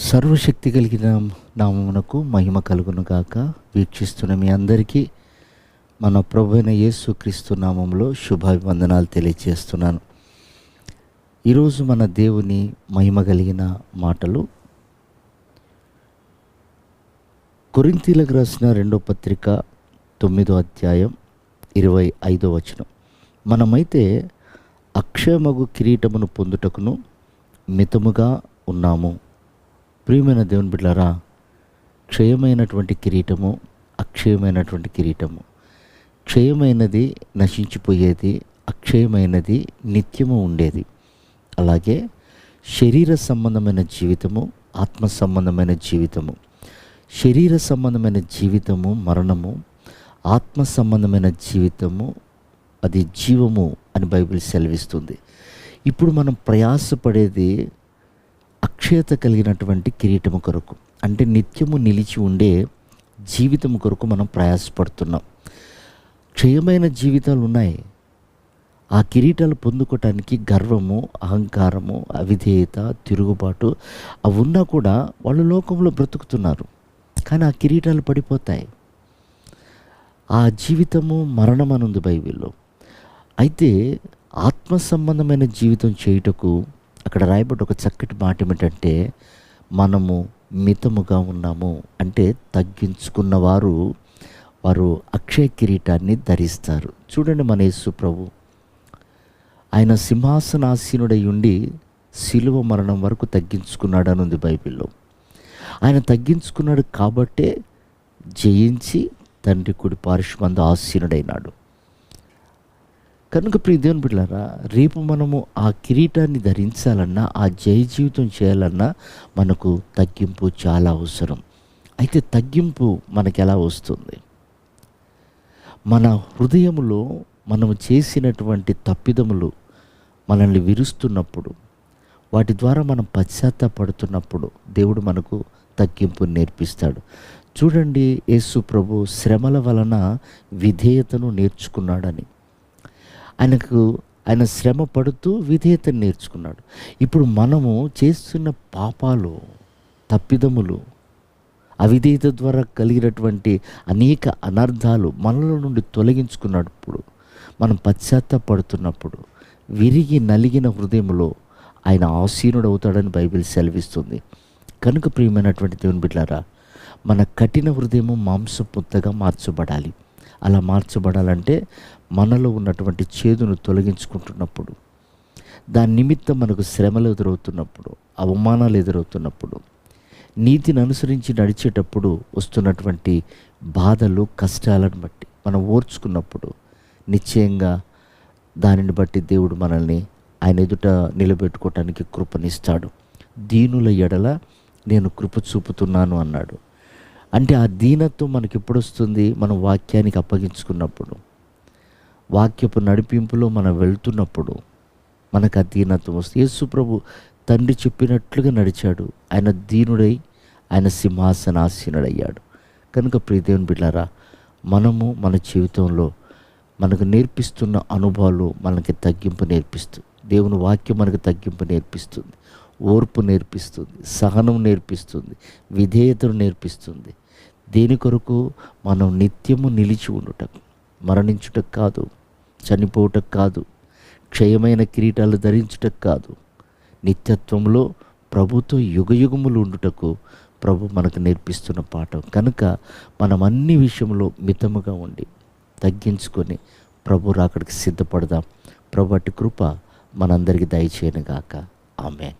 సర్వశక్తి కలిగిన నామమునకు మహిమ కలుగును గాక. వీక్షిస్తున్న మీ అందరికీ మన ప్రభువైన యేసుక్రీస్తు నామములో శుభాభివందనాలు తెలియజేస్తున్నాను. ఈరోజు మన దేవుని మహిమ కలిగిన మాటలు కొరింథీయులకు రాసిన 2వ పత్రిక 9వ అధ్యాయం 25వ వచనం. మనమైతే అక్షయమగు కిరీటమును పొందుటకును మితముగా ఉన్నాము. ప్రియమైన దేవుని బిడ్డలారా, క్షయమైనటువంటి కిరీటము, అక్షయమైనటువంటి కిరీటము. క్షయమైనది నశించిపోయేది, అక్షయమైనది నిత్యము ఉండేది. అలాగే శరీర సంబంధమైన జీవితము, ఆత్మ సంబంధమైన జీవితము. శరీర సంబంధమైన జీవితము మరణము, ఆత్మ సంబంధమైన జీవితము అది జీవము అని బైబిల్ సెలవిస్తుంది. ఇప్పుడు మనం ప్రయాసపడేది అక్షయత కలిగినటువంటి కిరీటము కొరకు, అంటే నిత్యము నిలిచి ఉండే జీవితము కొరకు మనం ప్రయాసపడుతున్నాం. క్షయమైన జీవితాలు ఉన్నాయి. ఆ కిరీటాలు పొందుకోవటానికి గర్వము, అహంకారము, అవిధేయత, తిరుగుబాటు అవి ఉన్నా కూడా వాళ్ళు లోకంలో బ్రతుకుతున్నారు. కానీ ఆ కిరీటాలు పడిపోతాయి. ఆ జీవితము మరణం అని ఉంది బైబిల్లో. అయితే ఆత్మ సంబంధమైన జీవితం చేయుటకు అక్కడ రాయబడ్డ ఒక చక్కటి మాట ఏమిటంటే, మనము మితముగా ఉన్నాము. అంటే తగ్గించుకున్న వారు అక్షయ కిరీటాన్ని ధరిస్తారు. చూడండి, మన యేసు ప్రభు ఆయన సింహాసనాసీనుడై ఉండి శిలువ మరణం వరకు తగ్గించుకున్నాడు అని ఉంది బైబిల్లో. ఆయన తగ్గించుకున్నాడు కాబట్టే జయించి తండ్రి కుడి పార్శ్వమందు ఆసీనుడైనాడు. కనుక ప్రియ దేవుని బిడ్డలారా, రేపు మనము ఆ కిరీటాన్ని ధరించాలన్నా, ఆ జయ జీవితం చేయాలన్నా మనకు తగ్గింపు చాలా అవసరం. అయితే తగ్గింపు మనకు ఎలా వస్తుంది? మన హృదయములో మనము చేసినటువంటి తప్పిదములు మనల్ని విరుస్తున్నప్పుడు, వాటి ద్వారా మనం పశ్చాత్తాపడుతున్నప్పుడు దేవుడు మనకు తగ్గింపు నేర్పిస్తాడు. చూడండి, యేసు ప్రభు శ్రమల వలన విధేయతను నేర్చుకున్నాడని. ఆయన శ్రమ పడుతూ విధేయతను నేర్చుకున్నాడు. ఇప్పుడు మనము చేస్తున్న పాపాలు, తప్పిదములు, అవిధేయత ద్వారా కలిగినటువంటి అనేక అనర్థాలు మనలో నుండి తొలగించుకున్నప్పుడు, మనం పశ్చాత్తాపడుతున్నప్పుడు విరిగి నలిగిన హృదయంలో ఆయన ఆసీనుడు అవుతాడని బైబిల్ సెలవిస్తుంది. కనుక ప్రియమైనటువంటి దేవుని బిడ్డలారా, మన కఠిన హృదయము మాంసపుత్తగా మార్చబడాలి. అలా మార్చబడాలంటే మనలో ఉన్నటువంటి చేదును తొలగించుకుంటున్నప్పుడు, దాని నిమిత్తం మనకు శ్రమలు ఎదురవుతున్నప్పుడు, అవమానాలు ఎదురవుతున్నప్పుడు, నీతిని అనుసరించి నడిచేటప్పుడు వస్తున్నటువంటి బాధలు, కష్టాలను బట్టి మనం ఓర్చుకున్నప్పుడు నిశ్చయంగా దానిని బట్టి దేవుడు మనల్ని ఆయన ఎదుట నిలబెట్టుకోవటానికి కృపనిస్తాడు. దీనుల ఎడల నేను కృప చూపుతున్నాను అన్నాడు. అంటే ఆ దీనత్వం మనకి ఎప్పుడు వస్తుంది? మనం వాక్యానికి అప్పగించుకున్నప్పుడు, వాక్యపు నడిపింపులో మనం వెళ్తున్నప్పుడు మనకు ఆ దీనత్వం వస్తుంది. యేసు ప్రభు తండ్రి చెప్పినట్లుగా నడిచాడు. ఆయన దీనుడై ఆయన సింహాసనాసీనుడయ్యాడు. కనుక ప్రియ దేవుని బిడ్డలారా, మనము మన జీవితంలో మనకు నేర్పిస్తున్న అనుభవాలు మనకి తగ్గింపు నేర్పిస్తుంది. దేవుని వాక్యం మనకు తగ్గింపు నేర్పిస్తుంది, ఓర్పు నేర్పిస్తుంది, సహనం నేర్పిస్తుంది, విధేయతను నేర్పిస్తుంది. దేని కొరకు? మనం నిత్యము నిలిచి ఉండుటకు, మరణించుటకు కాదు, చనిపోవుటకు కాదు, క్షయమైన కిరీటాలు ధరించుటకు కాదు, నిత్యత్వంలో ప్రభుతో యుగయుగములు ఉండుటకు ప్రభు మనకు నేర్పిస్తున్న పాఠం. కనుక మనం అన్ని విషయంలో మితముగా ఉండి తగ్గించుకొని ప్రభు రాకడికి సిద్ధపడదాం. ప్రభు అట్టి కృప మనందరికీ దయచేయను గాక. ఆమేన్.